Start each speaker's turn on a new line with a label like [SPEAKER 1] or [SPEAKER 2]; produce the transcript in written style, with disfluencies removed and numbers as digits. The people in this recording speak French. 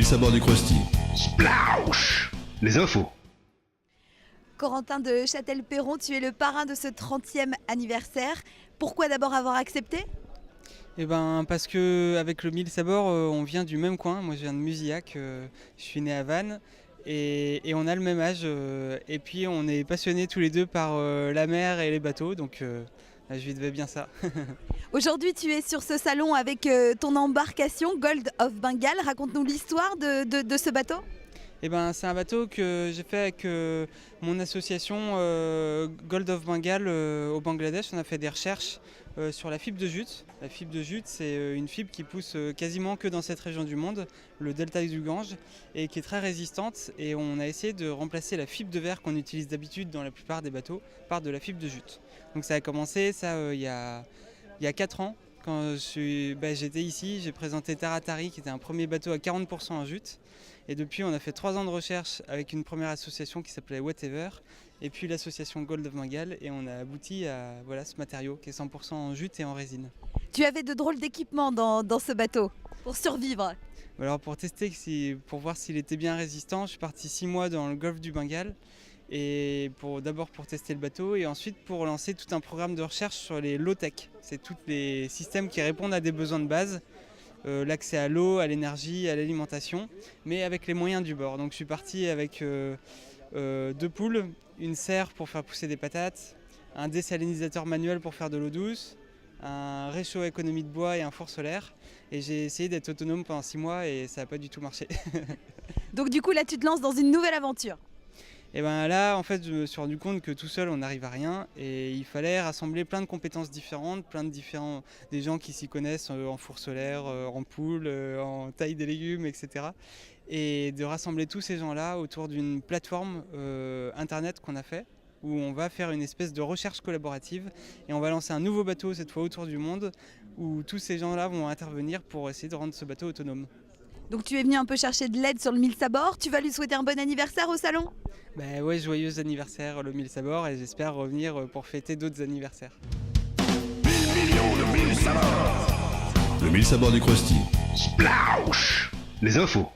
[SPEAKER 1] mille sabords du Krusty.
[SPEAKER 2] Splaush. Les infos.
[SPEAKER 3] Corentin de Châtel-Perron, tu es le parrain de ce 30e anniversaire. Pourquoi d'abord avoir accepté ?
[SPEAKER 4] Eh ben, parce que avec le Mille Sabords, on vient du même coin. Moi, je viens de Musillac. Je suis né à Vannes et on a le même âge. Et puis, on est passionnés tous les deux par la mer et les bateaux. Donc, je lui devais bien ça.
[SPEAKER 3] Aujourd'hui, tu es sur ce salon avec ton embarcation Gold of Bengal. Raconte-nous l'histoire de ce bateau.
[SPEAKER 4] Eh ben, c'est un bateau que j'ai fait avec mon association Gold of Bengal au Bangladesh. On a fait des recherches sur la fibre de jute. La fibre de jute, c'est une fibre qui pousse quasiment que dans cette région du monde, le delta du Gange, et qui est très résistante. Et on a essayé de remplacer la fibre de verre qu'on utilise d'habitude dans la plupart des bateaux par de la fibre de jute. Donc ça a commencé il y a 4 ans. Quand j'étais ici, j'ai présenté Taratari, qui était un premier bateau à 40% en jute. Et depuis, on a fait 3 ans de recherche avec une première association qui s'appelait Whatever, et puis l'association Gold of Bengal, et on a abouti à ce matériau qui est 100% en jute et en résine.
[SPEAKER 3] Tu avais de drôles d'équipements dans ce bateau pour survivre.
[SPEAKER 4] Alors pour tester, pour voir s'il était bien résistant, je suis parti 6 mois dans le golfe du Bengale, et d'abord pour tester le bateau et ensuite pour lancer tout un programme de recherche sur les low-tech. C'est tous les systèmes qui répondent à des besoins de base, l'accès à l'eau, à l'énergie, à l'alimentation, mais avec les moyens du bord. Donc je suis parti avec 2 poules, une serre pour faire pousser des patates, un désalinisateur manuel pour faire de l'eau douce, un réchaud à économie de bois et un four solaire. Et j'ai essayé d'être autonome pendant 6 mois et ça n'a pas du tout marché.
[SPEAKER 3] Donc du coup là tu te lances dans une nouvelle aventure.
[SPEAKER 4] Et ben là, en fait, je me suis rendu compte que tout seul, on n'arrive à rien et il fallait rassembler plein de compétences différentes, des gens qui s'y connaissent en four solaire, en poule, en taille des légumes, etc. Et de rassembler tous ces gens-là autour d'une plateforme internet qu'on a fait, où on va faire une espèce de recherche collaborative et on va lancer un nouveau bateau, cette fois autour du monde, où tous ces gens-là vont intervenir pour essayer de rendre ce bateau autonome.
[SPEAKER 3] Donc tu es venu un peu chercher de l'aide sur le Mille Sabords. Tu vas lui souhaiter un bon anniversaire au salon ?
[SPEAKER 4] Ben ouais, joyeux anniversaire le Mille Sabords et j'espère revenir pour fêter d'autres anniversaires.
[SPEAKER 2] 1000 millions de mille sabords.
[SPEAKER 1] Le mille sabords du Krusty.
[SPEAKER 2] Splaush. Les infos.